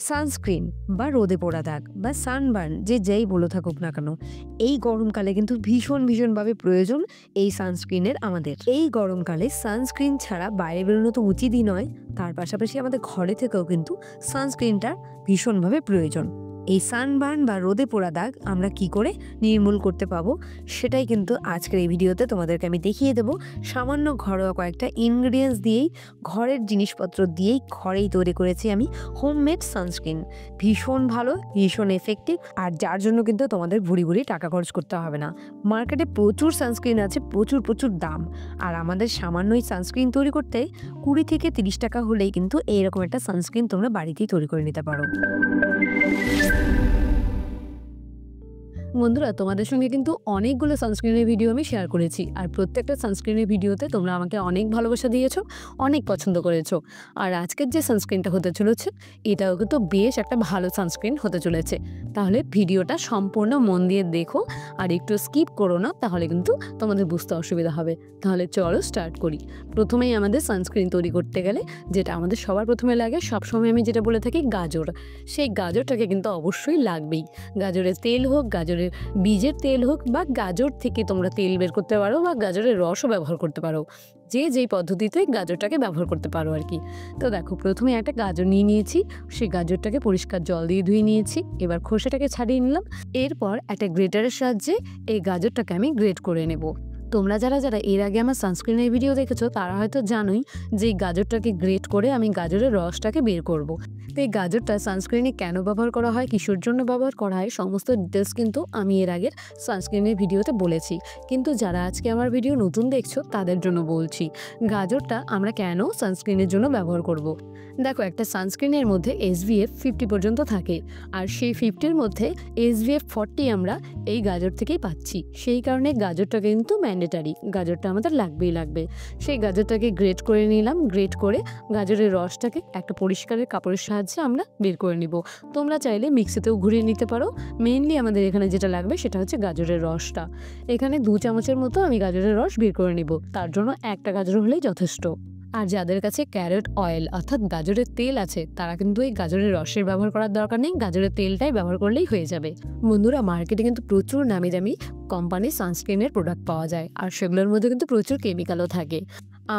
Sunscreen বা রোদে পোড়া দাগ বা সানবার্ন যেই বলে থাকুক না কেন, এই গরমকালে কিন্তু ভীষণভাবে প্রয়োজন এই সানস্ক্রিনের আমাদের। এই গরমকালে সানস্ক্রিন ছাড়া বাইরে বেরোনো তো উচিতই নয়, তার পাশাপাশি আমাদের ঘরে থেকেও কিন্তু সানস্ক্রিনটা ভীষণভাবে প্রয়োজন। এই সানবার্ন বা রোদে পোড়া দাগ আমরা কি করে নির্মূল করতে পাবো সেটাই কিন্তু আজকের এই ভিডিওতে তোমাদেরকে আমি দেখিয়ে দেবো। সামান্য ঘরোয়া কয়েকটা ইনগ্রিডিয়েন্টস দিয়েই, ঘরের জিনিসপত্র দিয়েই ঘরেই তৈরি করেছি আমি হোমমেড সানস্ক্রিন। ভীষণ ভালো, ভীষণ এফেক্টিভ, আর যার জন্য কিন্তু তোমাদের ভুড়ি টাকা খরচ করতে হবে না। মার্কেটে প্রচুর সানস্ক্রিন আছে, প্রচুর দাম, আর আমাদের সামান্য এই সানস্ক্রিন তৈরি করতে 20 থেকে 30 টাকা হলেই কিন্তু এইরকম একটা সানস্ক্রিন তোমরা বাড়িতেই তৈরি করে নিতে পারো। বন্ধুরা, তোমাদের সঙ্গে কিন্তু অনেকগুলো সানস্ক্রিনের ভিডিও আমি শেয়ার করেছি, আর প্রত্যেকটা সানস্ক্রিনের ভিডিওতে তোমরা আমাকে অনেক ভালোবাসা দিয়েছো, অনেক পছন্দ করেছো। আর আজকের যে সানস্ক্রিনটা হতে চলেছে এটাও কিন্তু বেশ একটা ভালো সানস্ক্রিন হতে চলেছে। তাহলে ভিডিওটা সম্পূর্ণ মন দিয়ে দেখো আর একটু স্কিপ করো না, তাহলে কিন্তু তোমাদের বুঝতে অসুবিধা হবে। তাহলে চলো স্টার্ট করি। প্রথমেই আমাদের সানস্ক্রিন তৈরি করতে গেলে যেটা আমাদের সবার প্রথমে লাগে, সবসময় আমি যেটা বলে থাকি, গাজর। সেই গাজরটাকে কিন্তু অবশ্যই লাগবেই। গাজরের তেল হোক, গাজরের বীজের তেল হোক, বা গাজর থেকে তোমরা তেল বের করতে পারো, বা গাজরের রসও ব্যবহার করতে পারো, যেই পদ্ধতিতে গাজরটাকে ব্যবহার করতে পারো আর কি। তো দেখো, প্রথমে একটা গাজর নিয়ে নিয়েছি, সেই গাজরটাকে পরিষ্কার জল দিয়ে ধুয়ে নিয়েছি। এবার খোসাটাকে ছাড়িয়ে নিলাম। এরপর একটা গ্রেটারের সাহায্যে এই গাজরটাকে আমি গ্রেট করে নেব। তোমরা যারা এর আগে আমার সানস্ক্রিনের ভিডিও দেখেছো তারা হয়তো জানোই যে এই গাজরটাকে গ্রেট করে আমি গাজরের রসটাকে বের করব। তো এই গাজরটা সানস্ক্রিনে কেন ব্যবহার করা হয়, কিসের জন্য ব্যবহার করা হয়, সমস্ত ডিটেলস কিন্তু আমি এর আগের সানস্ক্রিনের ভিডিওতে বলেছি। কিন্তু যারা আজকে আমার ভিডিও নতুন দেখছো তাদের জন্য বলছি, গাজরটা আমরা কেন সানস্ক্রিনের জন্য ব্যবহার করব। দেখো, একটা সানস্ক্রিনের মধ্যে SPF 50 পর্যন্ত থাকে, আর সেই 50-র মধ্যে SPF 40 আমরা এই গাজর থেকেই পাচ্ছি। সেই কারণে গাজরটা কিন্তু ম্যান্ডেটারি, গাজরটা আমাদের লাগবে। সেই গাজরটাকে গ্রেট করে নিলাম। গ্রেট করে গাজরের রসটাকে একটা পরিষ্কারের কাপড়ের সাহায্যে আমরা বের করে নিব। তোমরা চাইলে মিক্সিতেও ঘুরিয়ে নিতে পারো। মেইনলি আমাদের এখানে যেটা লাগবে সেটা হচ্ছে গাজরের রসটা। এখানে 2 চামচের মতো আমি গাজরের রস বের করে নিব। তার জন্য একটা গাজর হলেই যথেষ্ট। আর যাদের কাছে ক্যারট অয়েল অর্থাৎ গাজরের তেল আছে তারা কিন্তু এই গাজরের রসের ব্যবহার করার দরকার নেই, গাজরের তেলটাই ব্যবহার করলেই হয়ে যাবে। বন্ধুরা, মার্কেটে কিন্তু প্রচুর নামি দামি কোম্পানির সানস্ক্রিনের প্রোডাক্ট পাওয়া যায়, আর সেগুলোর মধ্যে কিন্তু প্রচুর কেমিক্যালও থাকে।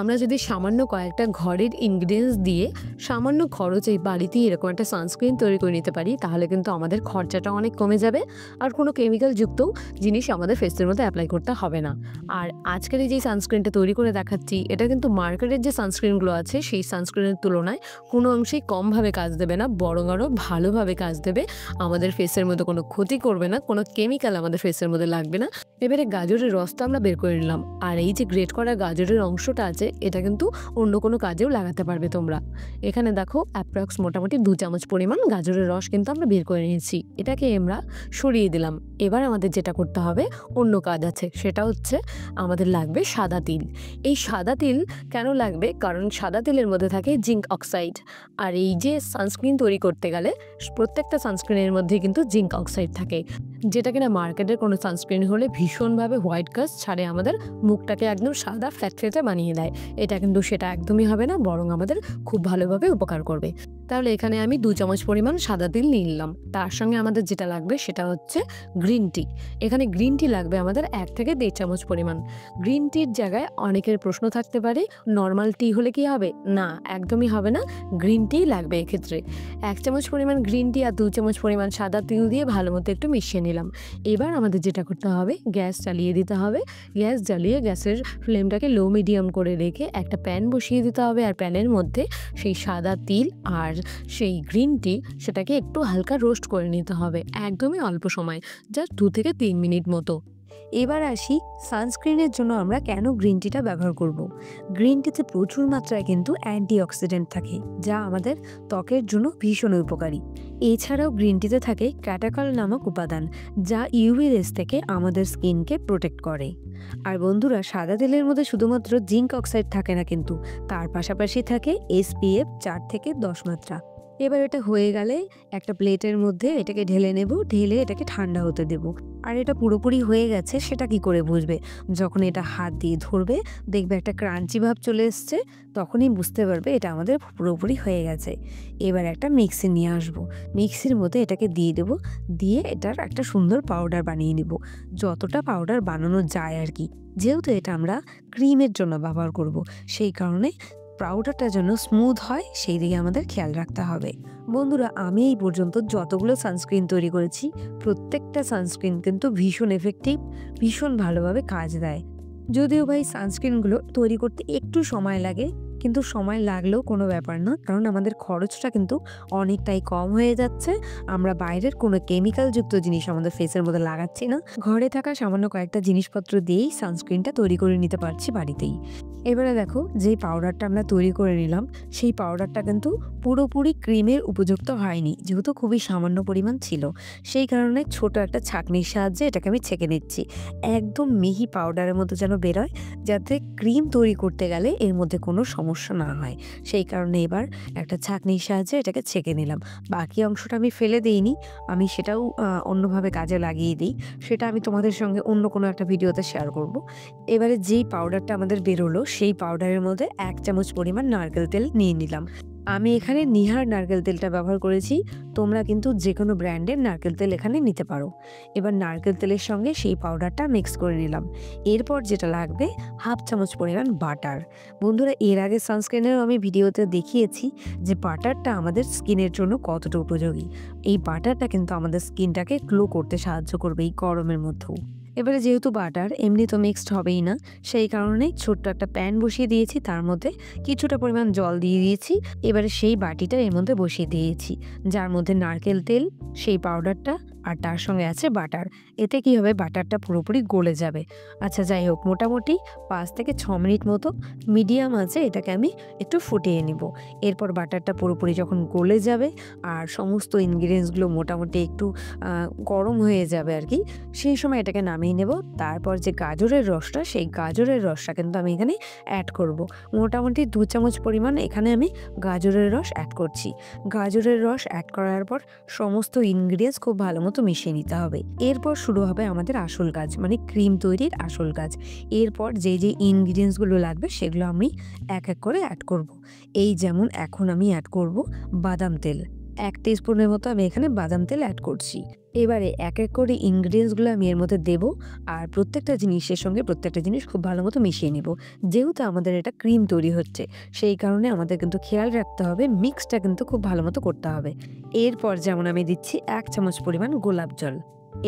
আমরা যদি সামান্য কয়েকটা ঘরের ইনগ্রিডিয়েন্টস দিয়ে সামান্য খরচে বাড়িতেই এরকম একটা সানস্ক্রিন তৈরি করে নিতে পারি, তাহলে কিন্তু আমাদের খরচাটা অনেক কমে যাবে, আর কোনো কেমিক্যালযুক্ত জিনিস আমাদের ফেসের মধ্যে অ্যাপ্লাই করতে হবে না। আর আজকের এই যে সানস্ক্রিনটা তৈরি করে দেখাচ্ছি, এটা কিন্তু মার্কেটের যে সানস্ক্রিনগুলো আছে সেই সানস্ক্রিনের তুলনায় কোনো অংশেই কমভাবে কাজ দেবে না, বরং আরও ভালোভাবে কাজ দেবে। আমাদের ফেসের মধ্যে কোনো ক্ষতি করবে না, কোনো কেমিক্যাল আমাদের ফেসের মধ্যে লাগবে না। এবারে গাজরের রসটা আমরা বের করে নিলাম, আর এই যে গ্রেট করা গাজরের অংশটা আছে এটা কিন্তু অন্য কোনো কাজেও লাগাতে পারবে তোমরা। এখানে দেখো অ্যাপ্রক্স মোটামুটি 2 চামচ পরিমাণ গাজরের রস কিন্তু আমরা বের করে নিয়েছি। এটাকে আমরা সরিয়ে দিলাম। এবার আমাদের যেটা করতে হবে, অন্য কাজ আছে, সেটা হচ্ছে আমাদের লাগবে সাদা তিল। এই সাদা তিল কেন লাগবে, কারণ সাদা তিলের মধ্যে থাকে জিঙ্ক অক্সাইড। আর এই যে সানস্ক্রিন তৈরি করতে গেলে প্রত্যেকটা সানস্ক্রিনের মধ্যে কিন্তু জিঙ্ক অক্সাইড থাকে, যেটা কিনা মার্কেটের কোনো সানস্ক্রিন হলে ভীষণভাবে হোয়াইট কাস্ট ছাড়ে, আমাদের মুখটাকে একদম সাদা ফ্যাটফেটে বানিয়ে দেয়। এটা কিন্তু সেটা একদমই হবে না, বরং আমাদের খুব ভালোভাবে উপকার করবে। তাহলে এখানে আমি 2 চামচ পরিমাণ সাদা তিল নিয়ে নিলাম। তার সঙ্গে আমাদের যেটা লাগবে সেটা হচ্ছে গ্রিন টি। এখানে গ্রিন টি লাগবে আমাদের 1 থেকে 1.5 চামচ পরিমাণ। গ্রিন টির জায়গায় অনেকের প্রশ্ন থাকতে পারে, নর্মাল টি হলে কি হবে? না, একদমই হবে না, গ্রিন টি লাগবে এক্ষেত্রে। 1 চামচ পরিমাণ গ্রিন টি আর 2 চামচ পরিমাণ সাদা তিল দিয়ে ভালো মতো একটু মিশিয়ে নিলাম। এবার আমাদের যেটা করতে হবে, গ্যাস জ্বালিয়ে দিতে হবে। গ্যাস জ্বালিয়ে গ্যাসের ফ্লেমটাকে লো মিডিয়াম করে রেখে একটা প্যান বসিয়ে দিতে হবে, আর প্যানের মধ্যে সেই সাদা তিল আর সেই গ্রিন টি সেটাকে একটু হালকা রোস্ট করে নিতে হবে, একদমই অল্প সময়, জাস্ট 2 থেকে 3 মিনিট মতো। এবার আসি সানস্ক্রিনের জন্য আমরা কেন গ্রিন টিটা ব্যবহার করব। গ্রিন টিতে প্রচুর মাত্রায় কিন্তু অ্যান্টিঅক্সিডেন্ট থাকে, যা আমাদের ত্বকের জন্য ভীষণ উপকারী। এছাড়াও গ্রিন টিতে থাকে ক্যাটাকল নামক উপাদান, যা ইউভি রেস থেকে আমাদের স্কিনকে প্রোটেক্ট করে। আর বন্ধুরা, সাদা তেলের মধ্যে শুধুমাত্র জিঙ্ক অক্সাইড থাকে না, কিন্তু তার পাশাপাশি থাকে SPF 4 থেকে 10 মাত্রা। এবার এটা হয়ে গেলে একটা প্লেটের মধ্যে এটাকে ঢেলে নেব, ঢেলে এটাকে ঠান্ডা হতে দেব। আর এটা পুরোপুরি হয়ে গেছে সেটা কি করে বুঝবে? যখন এটা হাত দিয়ে ধরবে, দেখবে একটা ক্রাঞ্চি ভাব চলে এসছে, তখনই বুঝতে পারবে এটা আমাদের পুরোপুরি হয়ে গেছে। এবার একটা মিক্সি নিয়ে আসবো, মিক্সির মধ্যে এটাকে দিয়ে দেবো, দিয়ে এটার একটা সুন্দর পাউডার বানিয়ে নেব, যতটা পাউডার বানানো যায় আর কি। যেহেতু এটা আমরা ক্রিমের জন্য ব্যবহার করব, সেই কারণে পাউডারটা যেন স্মুথ হয় সেই দিকে আমাদের খেয়াল রাখতে হবে। বন্ধুরা, আমি এই পর্যন্ত যতগুলো সানস্ক্রিন তৈরি করেছি, প্রত্যেকটা সানস্ক্রিন কিন্তু ভীষণ এফেক্টিভ, ভীষণ ভালোভাবে কাজ দেয়। যদিও ভাই সানস্ক্রিনগুলো তৈরি করতে একটু সময় লাগে, কিন্তু সময় লাগলেও কোনো ব্যাপার না, কারণ আমাদের খরচটা কিন্তু অনেকটাই কম হয়ে যাচ্ছে। আমরা বাইরের কোনো কেমিক্যালযুক্ত জিনিস আমাদের ফেসের মধ্যে লাগাচ্ছি না, ঘরে থাকা সামান্য কয়েকটা জিনিসপত্র দিয়েই সানস্ক্রিনটা তৈরি করে নিতে পারছি বাড়িতেই। এবারে দেখো, যেই পাউডারটা আমরা তৈরি করে নিলাম, সেই পাউডারটা কিন্তু পুরোপুরি ক্রিমের উপযুক্ত হয়নি, যেহেতু খুবই সামান্য পরিমাণ ছিল। সেই কারণে ছোট একটা ছাঁকনির সাহায্যে এটাকে আমি ছেঁকে নিচ্ছি, একদম মিহি পাউডারের মতো যেন বেরোয়, যাতে ক্রিম তৈরি করতে গেলে এর মধ্যে কোনো সমস্যা না হয়। সেই কারণে এবার একটা ছাঁকনির সাহায্যে এটাকে ছেঁকে নিলাম। বাকি অংশটা আমি ফেলে দিইনি, আমি সেটাও অন্যভাবে কাজে লাগিয়ে দিই, সেটা আমি তোমাদের সঙ্গে অন্য কোনো একটা ভিডিওতে শেয়ার করব। এবারে যেই পাউডারটা আমাদের বেরোলো, সেই পাউডারের মধ্যে 1 চামচ পরিমাণ নারকেল তেল নিয়ে নিলাম। আমি এখানে নিহার নারকেল তেলটা ব্যবহার করেছি, তোমরা কিন্তু যে কোনো ব্র্যান্ডের নারকেল তেল এখানে নিতে পারো। এবার নারকেল তেলের সঙ্গে সেই পাউডারটা মিক্স করে নিলাম। এরপর যেটা লাগবে, 1/2 চামচ পরিমাণ বাটার। বন্ধুরা, এর আগে সানস্ক্রিনেরও আমি ভিডিওতে দেখিয়েছি যে বাটারটা আমাদের স্কিনের জন্য কতটা উপযোগী। এই বাটারটা কিন্তু আমাদের স্কিনটাকে গ্লো করতে সাহায্য করবে এই গরমের মধ্যেও। এবারে যেহেতু বাটার এমনি তো মিক্সড হবেই না, সেই কারণেই ছোট্ট একটা প্যান বসিয়ে দিয়েছি, তার মধ্যে কিছুটা পরিমাণ জল দিয়ে দিয়েছি। এবারে সেই বাটিটা এর মধ্যে বসিয়ে দিয়েছি, যার মধ্যে নারকেল তেল, সেই পাউডারটা আর তার সঙ্গে আছে বাটার। এতে কি হবে, বাটারটা পুরোপুরি গলে যাবে। আচ্ছা যাই হোক, মোটামুটি 5 থেকে 6 মিনিট মতো মিডিয়াম আছে এটাকে আমি একটু ফুটিয়ে নিব। এরপর বাটারটা পুরোপুরি যখন গলে যাবে আর সমস্ত ইনগ্রিডিয়েন্টসগুলো মোটামুটি একটু গরম হয়ে যাবে আর কি, সেই সময় এটাকে নামিয়ে নেব। তারপর যে গাজরের রসটা, সেই গাজরের রসটা কিন্তু আমি এখানে অ্যাড করব। মোটামুটি 2 চামচ পরিমাণ এখানে আমি গাজরের রস অ্যাড করছি। গাজরের রস অ্যাড করার পর সমস্ত ইনগ্রিডিয়েন্টস খুব ভালো মতো মিশিয়ে নিতে হবে। এরপর শুরু হবে আমাদের আসল কাজ, মানে ক্রিম তৈরির আসল কাজ। এরপর যে যে ইনগ্রিডিয়েন্টসগুলো লাগবে সেগুলো আমি এক এক করে অ্যাড করব। এই যেমন এখন আমি অ্যাড করব বাদাম তেল, 1 টিস্পুনের মতো আমি এখানে বাদাম তেল অ্যাড করছি। এবারে এক এক করে ইনগ্রিডিয়েন্টসগুলো আমি এর মধ্যে দেবো, আর প্রত্যেকটা জিনিসের সঙ্গে প্রত্যেকটা জিনিস খুব ভালো মতো মিশিয়ে নেব। যেহেতু আমাদের এটা ক্রিম তৈরি হচ্ছে, সেই কারণে আমাদের কিন্তু খেয়াল রাখতে হবে মিক্সটা কিন্তু খুব ভালো মতো করতে হবে। এরপর যেমন আমি দিচ্ছি 1 চামচ পরিমাণ গোলাপ জল।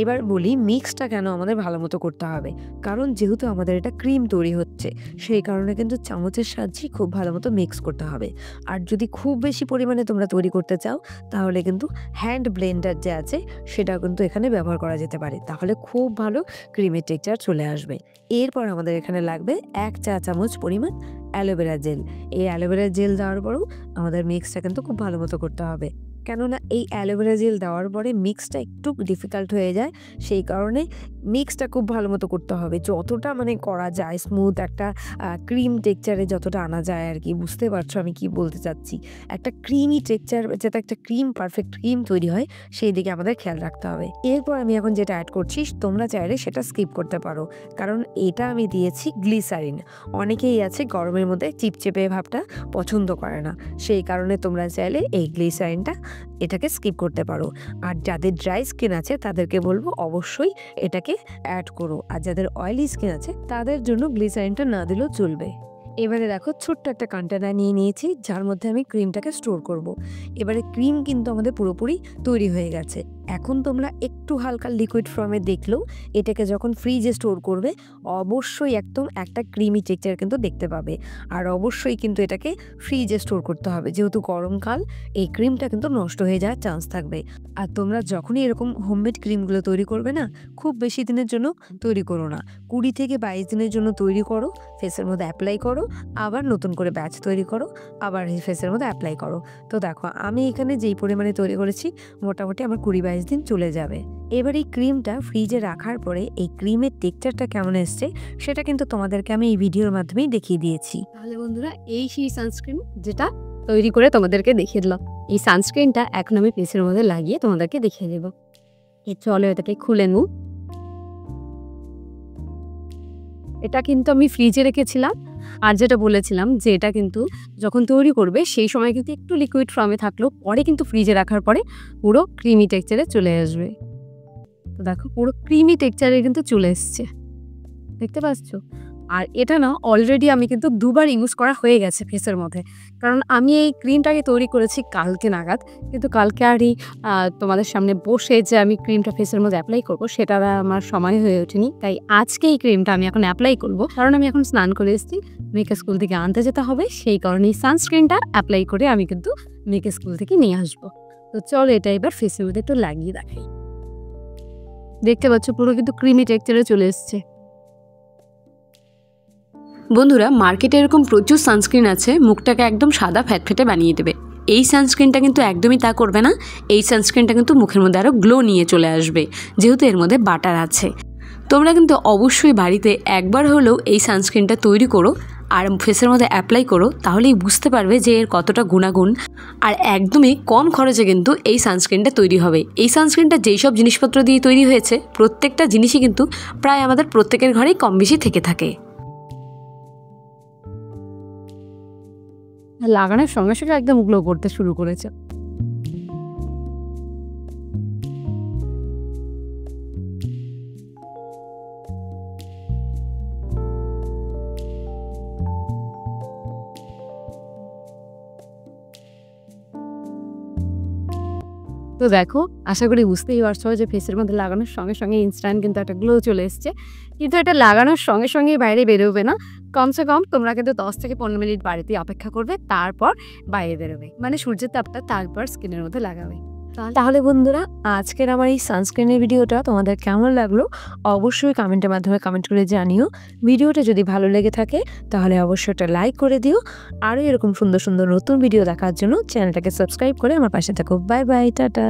এবার বলি মিক্সটা কেন আমাদের ভালো মতো করতে হবে, কারণ যেহেতু আমাদের এটা ক্রিম তৈরি হচ্ছে, সেই কারণে কিন্তু চামচের সাহায্যে খুব ভালো মতো মিক্স করতে হবে। আর যদি খুব বেশি পরিমাণে তোমরা তৈরি করতে চাও, তাহলে কিন্তু হ্যান্ড ব্লেন্ডার যে আছে সেটাও কিন্তু এখানে ব্যবহার করা যেতে পারে, তাহলে খুব ভালো ক্রিমের টেক্সচার চলে আসবে। এরপর আমাদের এখানে লাগবে 1 চা চামচ পরিমাণ অ্যালোভেরা জেল। এই অ্যালোভেরা জেল দেওয়ার পরেও আমাদের মিক্সটা কিন্তু খুব ভালো মতো করতে হবে, কেননা এই অ্যালোভেরা জেল দেওয়ার পরে মিক্সটা একটু ডিফিকাল্ট হয়ে যায়। সেই কারণে মিক্সটা খুব ভালো মতো করতে হবে, যতটা মানে করা যায় স্মুথ একটা ক্রিম টেক্সচারে যতটা আনা যায় আর কি। বুঝতে পারছো আমি কি বলতে চাচ্ছি? একটা ক্রিমি টেক্সচার, যাতে একটা ক্রিম, পারফেক্ট ক্রিম তৈরি হয়, সেই দিকে আমাদের খেয়াল রাখতে হবে। এরপর আমি এখন যেটা অ্যাড করছি, তোমরা চাইলে সেটা স্কিপ করতে পারো, কারণ এটা আমি দিয়েছি গ্লিসারিন। অনেকেই আছে গরমের মধ্যে চিপচেপে ভাবটা পছন্দ করে না, সেই কারণে তোমরা চাইলে এই গ্লিসারিনটা এটাকে স্কিপ করতে পারো। আর যাদের ড্রাই স্কিন আছে তাদেরকে বলবো অবশ্যই এটাকে অ্যাড করো, আর যাদের অয়েলি স্কিন আছে তাদের জন্য গ্লিসারিনটা না দিলেও চলবে। এবারে দেখো, ছোট্ট একটা কন্টেনার নিয়ে নিয়েছি, যার মধ্যে আমি ক্রিমটাকে স্টোর করব। এবারে ক্রিম কিন্তু আমাদের পুরোপুরি তৈরি হয়ে গেছে। এখন তোমরা একটু হালকা লিকুইড ফর্মে দেখলেও এটাকে যখন ফ্রিজে স্টোর করবে, অবশ্যই একদম একটা ক্রিমি টেক্সচার কিন্তু দেখতে পাবে। আর অবশ্যই কিন্তু এটাকে ফ্রিজে স্টোর করতে হবে, যেহেতু গরমকাল, এই ক্রিমটা কিন্তু নষ্ট হয়ে যাওয়ার চান্স থাকবে। আর তোমরা যখনই এরকম হোমমেড ক্রিমগুলো তৈরি করবে না, খুব বেশি দিনের জন্য তৈরি করো না, 20 থেকে 22 দিনের জন্য তৈরি করো, ফেসের মধ্যে অ্যাপ্লাই করো, আবার নতুন করে ব্যাচ তৈরি করো, আবার ফেসের মধ্যে অ্যাপ্লাই করো। তো দেখো, আমি এখানে যেই পরিমাণে তৈরি করেছি, মোটামুটি আমার 20-22 দিন চলে যাবে। এবার এই ক্রিমটা ফ্রিজে রাখার পরে এই ক্রিমের টেক্সচারটা কেমন এসছে সেটা কিন্তু তোমাদেরকে আমি এই ভিডিওর মাধ্যমেই দেখিয়ে দিয়েছি। তাহলে বন্ধুরা, এই সেই সানস্ক্রিন যেটা তৈরি করে তোমাদেরকে দেখিয়ে দিলাম। এই সানস্ক্রিনটা এখন আমি ফেসের মধ্যে লাগিয়ে তোমাদেরকে দেখিয়ে দেবো। চলো এটাকে খুলে নিই। এটা কিন্তু আমি ফ্রিজে রেখেছিলাম, আর যেটা বলেছিলাম যে এটা কিন্তু যখন তৈরি করবে সেই সময় কিন্তু একটু লিকুইড ফর্মে থাকলেও পরে কিন্তু ফ্রিজে রাখার পরে পুরো ক্রিমি টেক্সচারে চলে আসবে। তো দেখো পুরো ক্রিমি টেক্সচারে কিন্তু চলে এসছে, দেখতে পাচ্ছ। আর এটা না অলরেডি আমি কিন্তু 2বার ইউজ করা হয়ে গেছে ফেসের মধ্যে, কারণ আমি এই ক্রিমটাকে তৈরি করেছি কালকে নাগাদ, কিন্তু কালকে আরই তোমাদের সামনে বসে যে আমি ক্রিমটা ফেসের মধ্যে অ্যাপ্লাই করব সেটা আমার সময় হয়ে ওঠেনি। তাই আজকে এই ক্রিমটা আমি এখন অ্যাপ্লাই করব, কারণ আমি এখন স্নান করে এসেছি, মেয়েকে স্কুল থেকে আনতে যেতে হবে, সেই কারণে সানস্ক্রিনটা অ্যাপ্লাই করে আমি কিন্তু মেয়েকে স্কুল থেকে নিয়ে আসবো। তো চলো এটা এবার ফেসের মধ্যে একটু লাগিয়ে দেখাই। দেখতে পাচ্ছ পুরো কিন্তু ক্রিমি টেক্সচারে চলে এসছে। বন্ধুরা, মার্কেটে এরকম প্রচুর সানস্ক্রিন আছে মুখটাকে একদম সাদা ফ্যাটফেটে বানিয়ে দেবে। এই সানস্ক্রিনটা কিন্তু একদমই তা করবে না। এই সানস্ক্রিনটা কিন্তু মুখের মধ্যে আরও গ্লো নিয়ে চলে আসবে, যেহেতু এর মধ্যে বাটার আছে। তোমরা কিন্তু অবশ্যই বাড়িতে একবার হলেও এই সানস্ক্রিনটা তৈরি করো আর ফেসের মধ্যে অ্যাপ্লাই করো, তাহলেই বুঝতে পারবে যে এর কতটা গুণাগুণ। আর একদমই কম খরচে কিন্তু এই সানস্ক্রিনটা তৈরি হবে। এই সানস্ক্রিনটা যেই সব জিনিসপত্র দিয়ে তৈরি হয়েছে প্রত্যেকটা জিনিসই কিন্তু প্রায় আমাদের প্রত্যেকের ঘরেই কম বেশি থেকে থাকে। লাগানোর সঙ্গে সঙ্গে একদম গ্লো করতে শুরু করেছে। তো দেখো, আশা করি বুঝতেই পারছো যে ফেসের মধ্যে লাগানোর সঙ্গে সঙ্গে ইনস্ট্যান্ট কিন্তু একটা গ্লো চলে এসছে। কিন্তু এটা লাগানোর সঙ্গে সঙ্গেই বাইরে বেরোবে না, কমসে কম তোমরা কিন্তু 10 থেকে 15 মিনিট বাড়িতে অপেক্ষা করবে, তারপর বাইরে বেরোবে, মানে সূর্যের তাপটা তারপর স্কিনের মধ্যে লাগাবে। তাহলে বন্ধুরা, আজকের আমার এই সানস্ক্রিনের ভিডিওটা তোমাদের কেমন লাগলো অবশ্যই কমেন্টের মাধ্যমে কমেন্ট করে জানিও। ভিডিওটা যদি ভালো লেগে থাকে তাহলে অবশ্যই একটা লাইক করে দিও। আরও এরকম সুন্দর সুন্দর নতুন ভিডিও দেখার জন্য চ্যানেলটাকে সাবস্ক্রাইব করে আমার পাশে থাকো। Bye bye, tata.